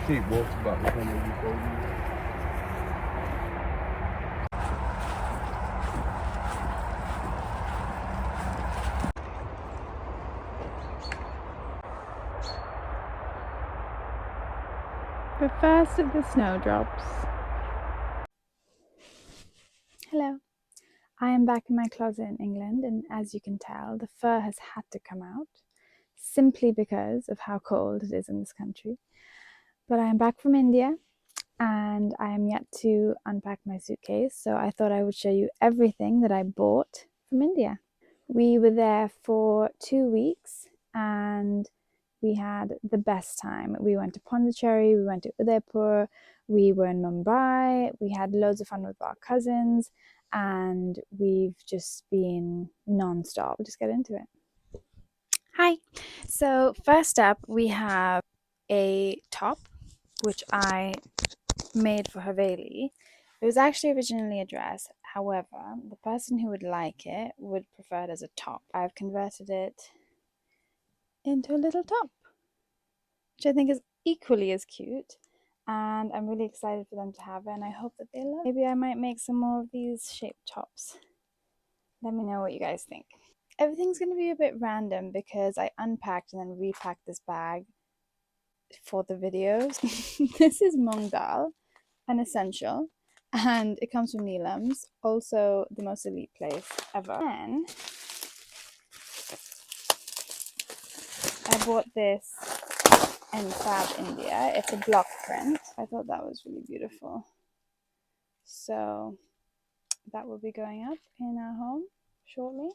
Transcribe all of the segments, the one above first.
She walked about the time before you. But first the snowdrops. Hello. I am back in my closet in England, and as you can tell, the fur has had to come out simply because of how cold it is in this country. But I am back from India and I am yet to unpack my suitcase, so I thought I would show you everything that I bought from India. We were there for 2 weeks and we had the best time. We went to Pondicherry, we went to Udaipur, we were in Mumbai, we had loads of fun with our cousins, and we've just been non-stop. We'll just get into it. Hi. So first up we have a top which I made for Haveli. It was actually originally a dress. However, the person who would like it would prefer it as a top. I've converted it into a little top, which I think is equally as cute. And I'm really excited for them to have it, and I hope that they love it. Maybe I might make some more of these shaped tops. Let me know what you guys think. Everything's going to be a bit random because I unpacked and then repacked this bag for the videos. This is mung dal, an essential, and it comes from Neelam's, also the most elite place ever. Then I bought this in Fab India. It's a block print. I thought that was really beautiful. So that will be going up in our home shortly.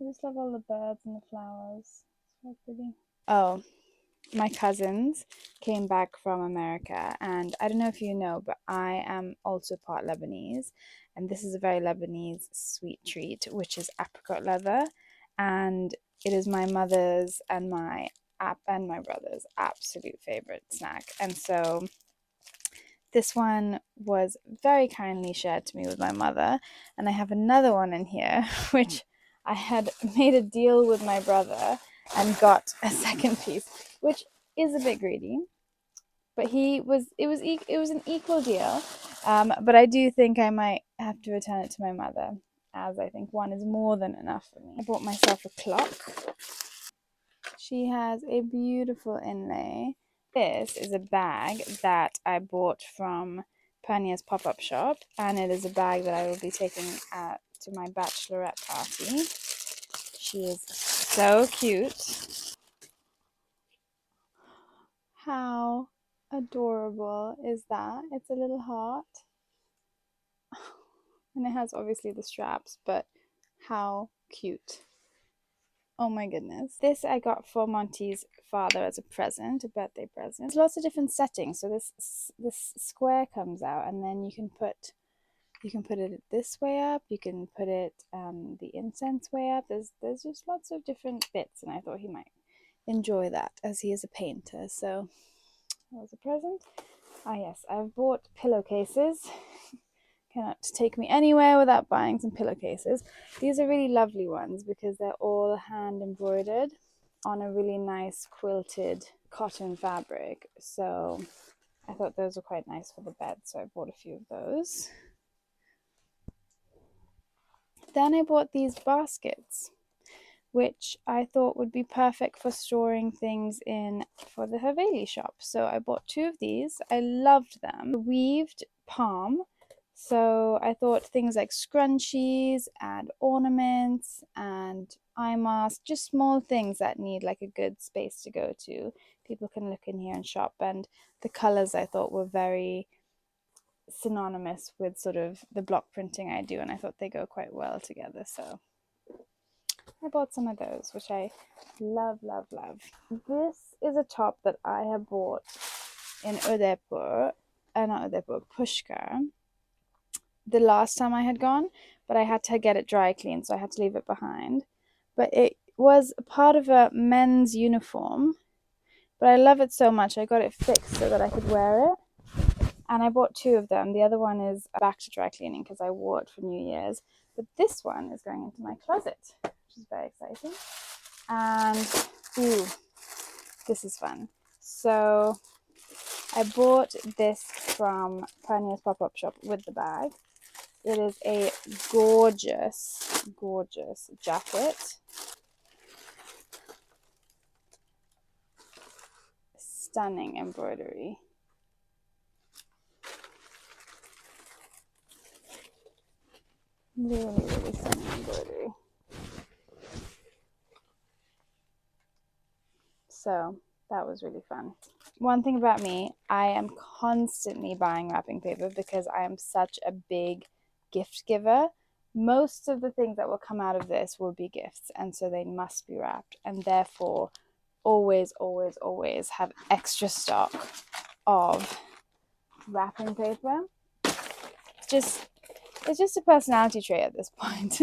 I just love all the birds and the flowers. It's so pretty. Oh, my cousins came back from America, and I don't know if you know, but I am also part Lebanese, and this is a very Lebanese sweet treat, which is apricot leather, and it is my mother's and my brother's absolute favorite snack. And so this one was very kindly shared to me with my mother, and I have another one in here which I had made a deal with my brother and got a second piece, which is a bit greedy, but it was an equal deal. But I do think I might have to return it to my mother, as I think one is more than enough for me. I bought myself a clock. She has a beautiful inlay. This is a bag that I bought from Pernia's pop-up shop, and it is a bag that I will be taking to my bachelorette party. She is so cute. How adorable is that? It's a little heart. And it has obviously the straps, but how cute. Oh my goodness. This I got for Monty's father as a present, a birthday present. There's lots of different settings. So this square comes out, and then you can put it this way up, you can put it the incense way up. There's just lots of different bits, and I thought he might enjoy that as he is a painter. So that was a present. Ah yes, I've bought pillowcases. Cannot take me anywhere without buying some pillowcases. These are really lovely ones because they're all hand embroidered on a really nice quilted cotton fabric. So I thought those were quite nice for the bed, so I bought a few of those. Then I bought these baskets, which I thought would be perfect for storing things in for the Haveli shop. So I bought 2 of these. I loved them. Weaved palm. So I thought things like scrunchies and ornaments and eye masks, just small things that need like a good space to go to. People can look in here and shop, and the colors I thought were very synonymous with sort of the block printing I do, and I thought they go quite well together. So I bought some of those, which I love, love, love. This is a top that I have bought in Udaipur, not Udaipur, Pushkar, the last time I had gone, but I had to get it dry cleaned, so I had to leave it behind. But it was part of a men's uniform, but I love it so much, I got it fixed so that I could wear it. And I bought 2 of them. The other one is back to dry cleaning because I wore it for New Year's. But this one is going into my closet, which is very exciting. And, ooh, this is fun. So I bought this from Pioneer's pop-up shop with the bag. It is a gorgeous, gorgeous jacket. Stunning embroidery. Really, really stunning embroidery. So that was really fun. One thing about me, I am constantly buying wrapping paper because I am such a big gift giver. Most of the things that will come out of this will be gifts, and so they must be wrapped, and therefore always, always, always have extra stock of wrapping paper. It's just a personality trait at this point.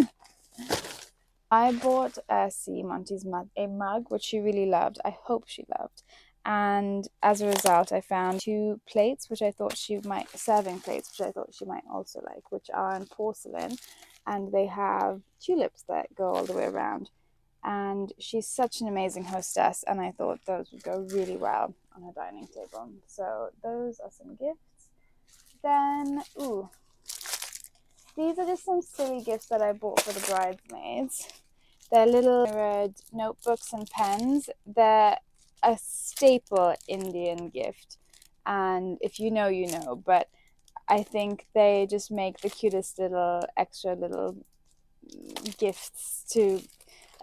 I bought Monty's mug, a mug which she really loved. I hope she loved. And as a result, I found 2 plates which I thought she might, serving plates which I thought she might also like, which are in porcelain, and they have tulips that go all the way around. And she's such an amazing hostess, and I thought those would go really well on her dining table. So those are some gifts. Then, these are just some silly gifts that I bought for the bridesmaids. They're little mirrored notebooks and pens. They're a staple Indian gift, and if you know, you know, but I think they just make the cutest little extra little gifts to.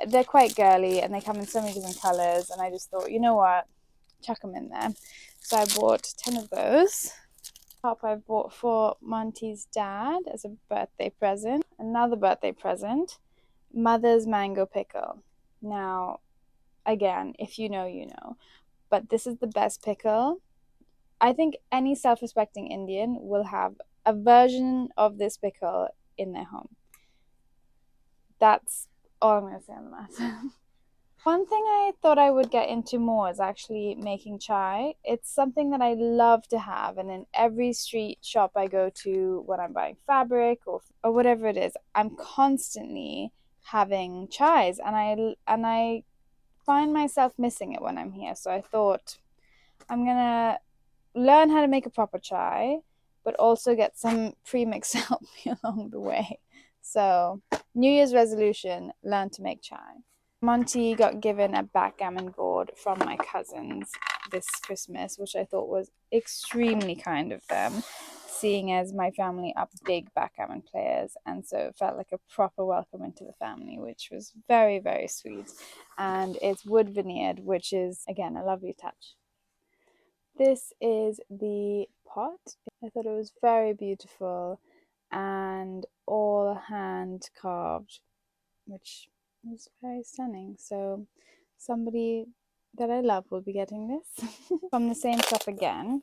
They're quite girly, and they come in so many different colors, and I just thought, you know what, chuck them in there. So I bought 10 of those. Top I bought for Monty's dad as a birthday present. Another birthday present, Mother's mango pickle. Now, again, if you know, you know, but this is the best pickle. I think any self-respecting Indian will have a version of this pickle in their home. That's all I'm going to say on the matter. One thing I thought I would get into more is actually making chai. It's something that I love to have, and in every street shop I go to when I'm buying fabric or whatever it is, I'm constantly having chais, and I find myself missing it when I'm here. So I thought I'm gonna learn how to make a proper chai, but also get some premix to help me along the way. So New Year's resolution, learn to make chai. Monty got given a backgammon board from my cousins this Christmas, which I thought was extremely kind of them, seeing as my family are big backgammon players, and so it felt like a proper welcome into the family, which was very, very sweet. And it's wood veneered, which is, again, a lovely touch. This is the pot. I thought it was very beautiful and all hand carved, which was very stunning. So somebody that I love will be getting this from the same shop again.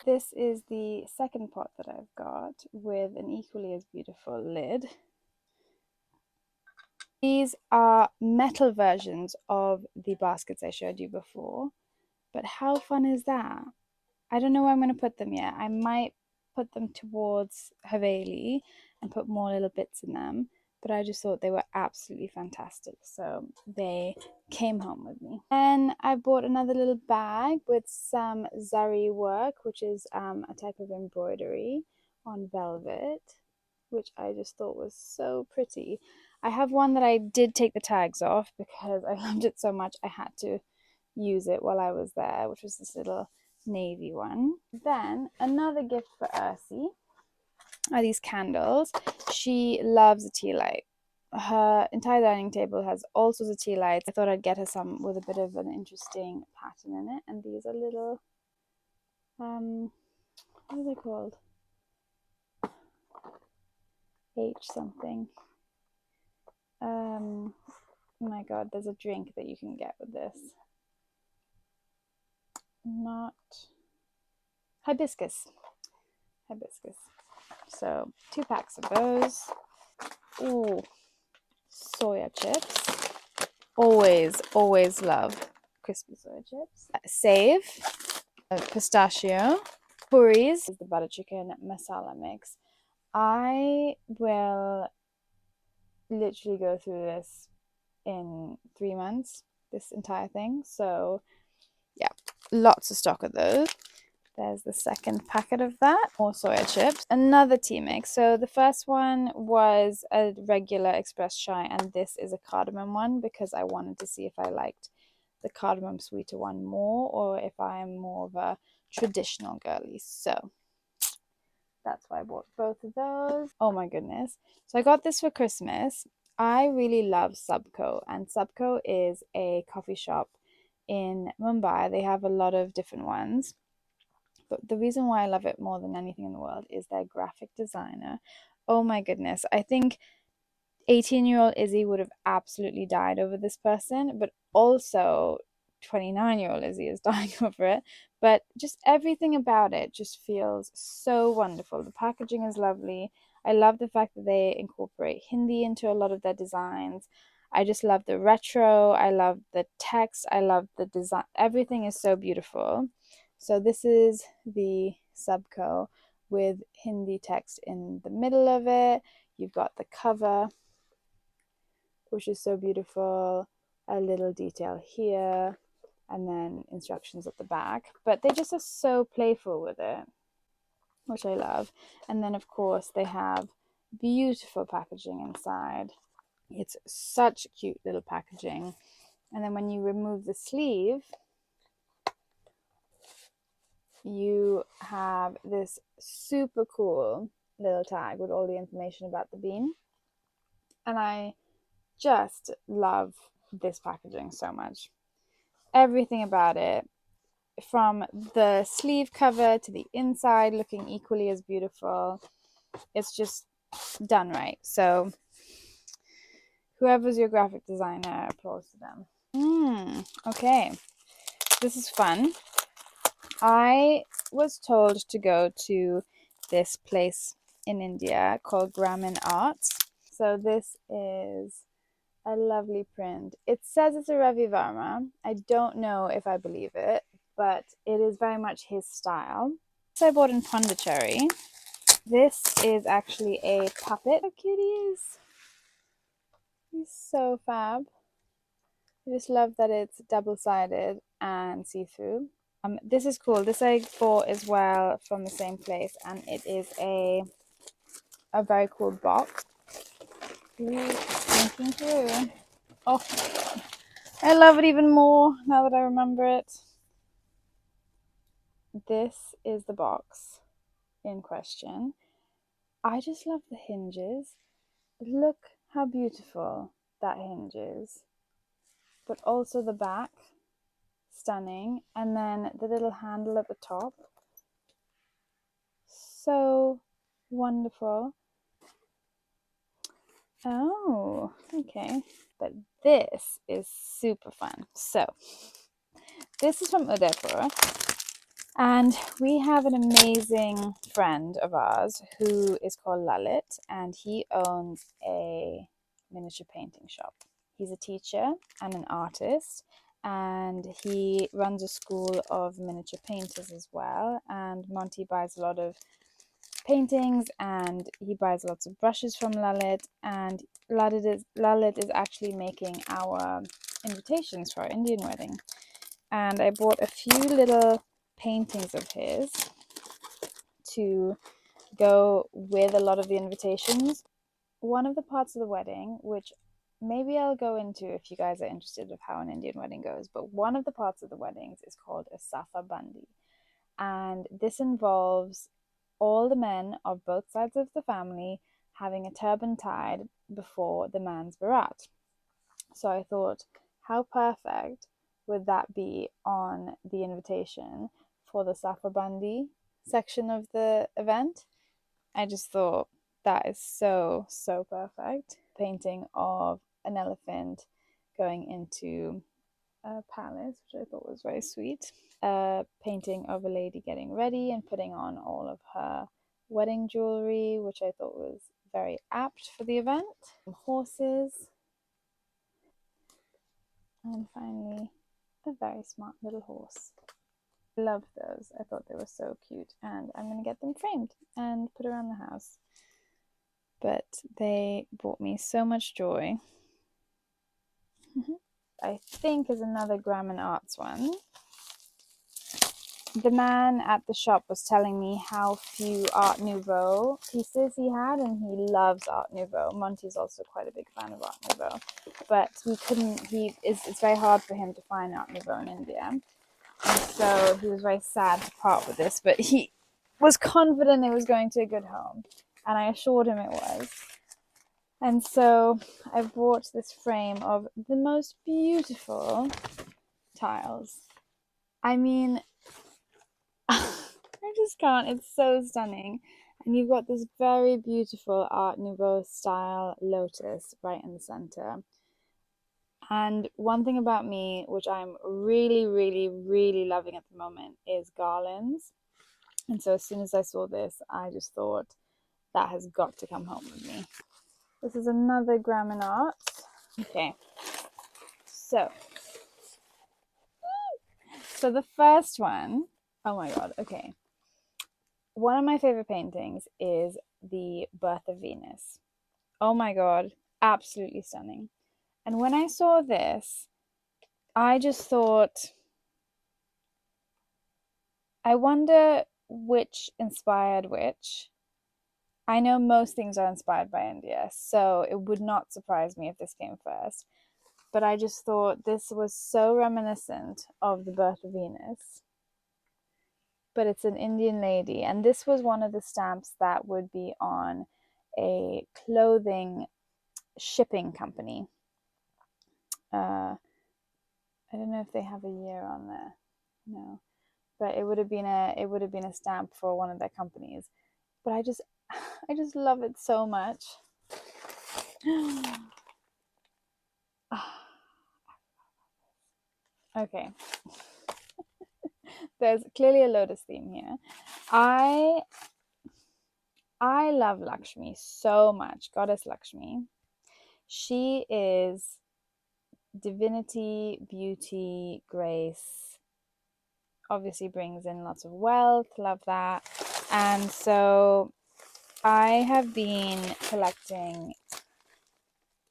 This is the second pot that I've got with an equally as beautiful lid. These are metal versions of the baskets I showed you before, but how fun is that? I don't know where I'm going to put them yet. I might put them towards Haveli and put more little bits in them, but I just thought they were absolutely fantastic, so they came home with me. And I bought another little bag with some zari work, which is a type of embroidery on velvet, which I just thought was so pretty. I have one that I did take the tags off because I loved it so much I had to use it while I was there, which was this little navy one. Then another gift for Ursi are these candles. She loves a tea light. Her entire dining table has all sorts of tea lights. I thought I'd get her some with a bit of an interesting pattern in it, and these are little what are they called? H something. Oh my god, there's a drink that you can get with this. Not hibiscus. So 2 packs of those. Ooh, soya chips. Always love crispy soya chips. Save, pistachio, puris, the butter chicken masala mix. I will literally go through this in 3 months, this entire thing. So yeah, lots of stock of those. There's the second packet of that. More soya chips. Another tea mix. So the first one was a regular express chai, and this is a cardamom one because I wanted to see if I liked the cardamom sweeter one more or if I am more of a traditional girly. So that's why I bought both of those. Oh my goodness. So I got this for Christmas. I really love Subco, and Subco is a coffee shop in Mumbai. They have a lot of different ones. But the reason why I love it more than anything in the world is their graphic designer. Oh my goodness. I think 18-year-old Izzy would have absolutely died over this person, but also 29-year-old Izzy is dying over it. But just everything about it just feels so wonderful. The packaging is lovely. I love the fact that they incorporate Hindi into a lot of their designs. I just love the retro. I love the text. I love the design. Everything is so beautiful. So this is the Subco with Hindi text in the middle of it. You've got the cover, which is so beautiful, a little detail here, and then instructions at the back. But they just are so playful with it, which I love. And then, of course, they have beautiful packaging inside. It's such cute little packaging. And then when you remove the sleeve, you have this super cool little tag with all the information about the bean. And I just love this packaging so much. Everything about it, from the sleeve cover to the inside, looking equally as beautiful. It's just done right. So whoever's your graphic designer, applause to them. Okay, this is fun. I was told to go to this place in India called Gramin Arts. So this is a lovely print. It says it's a Ravi Varma. I don't know if I believe it, but it is very much his style. So I bought in Pondicherry. This is actually a puppet. How cute he is. He's so fab. I just love that it's double-sided and see-through. This is cool. This I bought as well from the same place, and it is a very cool box. Thinking through. Oh, I love it even more now that I remember it. This is the box in question. I just love the hinges. Look how beautiful that hinge is. But also the back, stunning. And then the little handle at the top. So wonderful. Oh, okay. But this is super fun. So this is from Udaipur. And we have an amazing friend of ours who is called Lalit, and he owns a miniature painting shop. He's a teacher and an artist, and he runs a school of miniature painters as well. And Monty buys a lot of paintings, and he buys lots of brushes from Lalit, and Lalit is actually making our invitations for our Indian wedding. And I bought a few little paintings of his to go with a lot of the invitations. One of the parts of the wedding, which maybe I'll go into if you guys are interested of how an Indian wedding goes, but one of the parts of the weddings is called a Safa Bandi. And this involves all the men of both sides of the family having a turban tied before the man's barat. So I thought, how perfect would that be on the invitation for the Safa Bandi section of the event? I just thought that is so, so perfect. Painting of an elephant going into a palace, which I thought was very sweet. A painting of a lady getting ready and putting on all of her wedding jewelry, which I thought was very apt for the event. Horses. And finally, a very smart little horse. I loved those. I thought they were so cute, and I'm going to get them framed and put around the house. But they brought me so much joy. I think is another Grammar Arts one. the man at the shop was telling me how few Art Nouveau pieces he had, and he loves Art Nouveau. Monty's also quite a big fan of Art Nouveau, but it's very hard for him to find Art Nouveau in India. And so he was very sad to part with this, but he was confident it was going to a good home, and I assured him it was. And so I bought this frame of the most beautiful tiles. I mean, I just can't. It's so stunning. And you've got this very beautiful Art Nouveau style lotus right in the center. And one thing about me, which I'm really, really, really loving at the moment, is garlands. And so as soon as I saw this, I just thought that has got to come home with me. This is another Graham & Arts. Okay. So the first one, oh my god, okay. One of my favorite paintings is The Birth of Venus. Oh my god, absolutely stunning. And when I saw this, I just thought, I wonder which inspired which. I know most things are inspired by India, so it would not surprise me if this came first. But I just thought this was so reminiscent of The Birth of Venus. But it's an Indian lady, and this was one of the stamps that would be on a clothing shipping company. I don't know if they have a year on there. No, but it would have been a stamp for one of their companies. But I just love it so much. Okay. There's clearly a lotus theme here. I love Lakshmi so much, Goddess Lakshmi. She is divinity, beauty, grace. Obviously brings in lots of wealth, love that. And so I have been collecting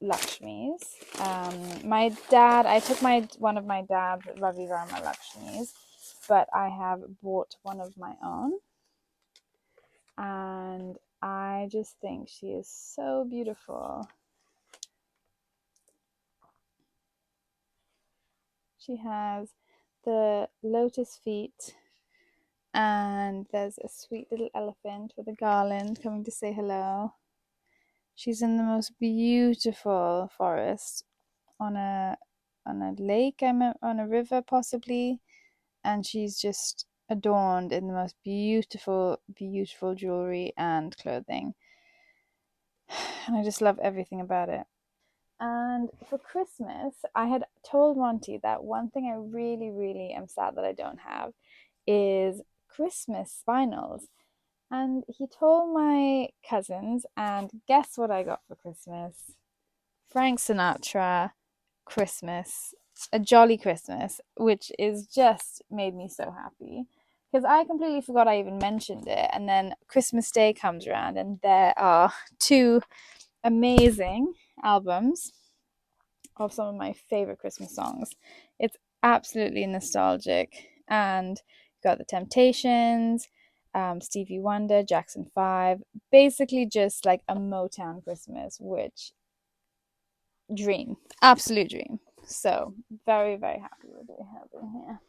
Lakshmis. I took one of my dad's Ravi Verma Lakshmis, but I have bought one of my own. And I just think she is so beautiful. She has the lotus feet, and there's a sweet little elephant with a garland coming to say hello. She's in the most beautiful forest on a lake, on a river possibly, and she's just adorned in the most beautiful, beautiful jewelry and clothing. And I just love everything about it. And for Christmas, I had told Monty that one thing I really, really am sad that I don't have is Christmas vinyls. And he told my cousins, and guess what I got for Christmas? Frank Sinatra Christmas, A Jolly Christmas, which is just made me so happy. Because I completely forgot I even mentioned it. And then Christmas Day comes around, and there are two amazing albums of some of my favorite Christmas songs. It's absolutely nostalgic, and got The Temptations, Stevie Wonder, Jackson 5, basically just like a Motown Christmas, which dream, absolute dream. So very, very happy with what we have in here.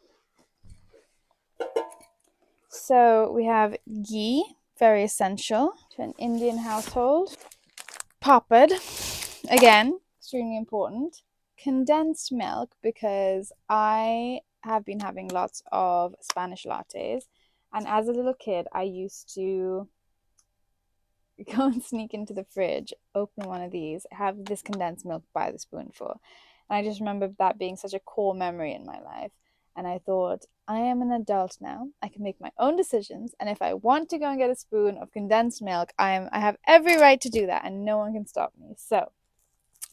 So we have ghee, very essential to an Indian household. Papad, again, extremely important. Condensed milk, because I have been having lots of Spanish lattes, and as a little kid I used to go and sneak into the fridge, open one of these, have this condensed milk by the spoonful. And I just remember that being such a core memory in my life. And I thought, I am an adult now. I can make my own decisions. And if I want to go and get a spoon of condensed milk, I have every right to do that, and no one can stop me. So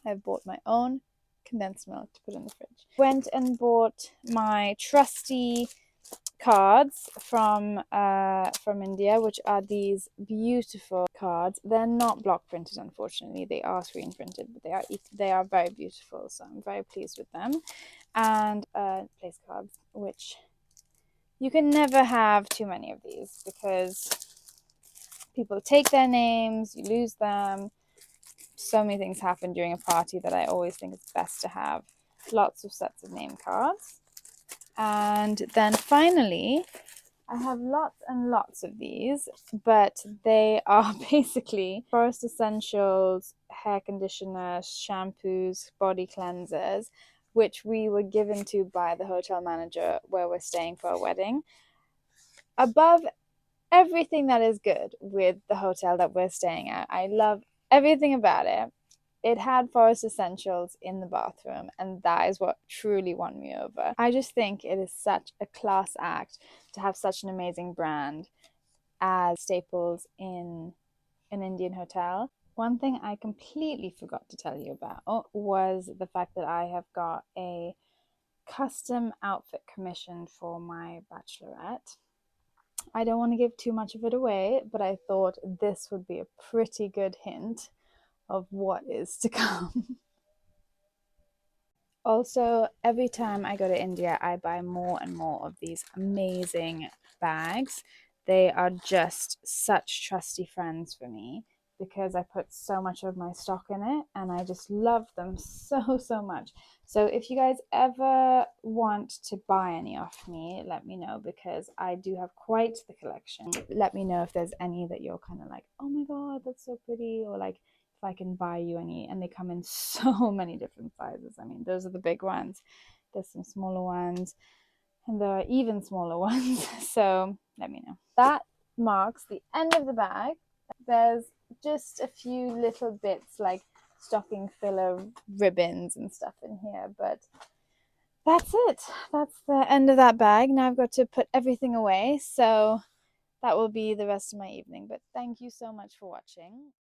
I've bought my own condensed milk to put in the fridge. Went and bought my trusty cards from India, which are these beautiful cards. They're not block printed, unfortunately. They are screen printed, but they are very beautiful. So I'm very pleased with them. And place cards, which You can never have too many of these because people take their names, you lose them. So many things happen during a party that I always think it's best to have lots of sets of name cards. And then finally, I have lots and lots of these, but they are basically Forest Essentials, hair conditioners, shampoos, body cleansers, which we were given to by the hotel manager where we're staying for a wedding. Above everything that is good with the hotel that we're staying at, I love everything about it. It had Forest Essentials in the bathroom, and that is what truly won me over. I just think it is such a class act to have such an amazing brand as staples in an Indian hotel. One thing I completely forgot to tell you about was the fact that I have got a custom outfit commissioned for my bachelorette. I don't want to give too much of it away, but I thought this would be a pretty good hint of what is to come. Also, every time I go to India, I buy more and more of these amazing bags. They are just such trusty friends for me because I put so much of my stock in it and I just love them so, so much. So, if you guys ever want to buy any off me, let me know because I do have quite the collection. Let me know if there's any that you're kind of like, oh my god, that's so pretty, or like, I can buy you any, and they come in so many different sizes. I mean, those are the big ones. There's some smaller ones, and there are even smaller ones. So let me know. That marks the end of the bag. There's just a few little bits like stocking filler ribbons and stuff in here, but that's it. That's the end of that bag. Now I've got to put everything away. So that will be the rest of my evening. But thank you so much for watching.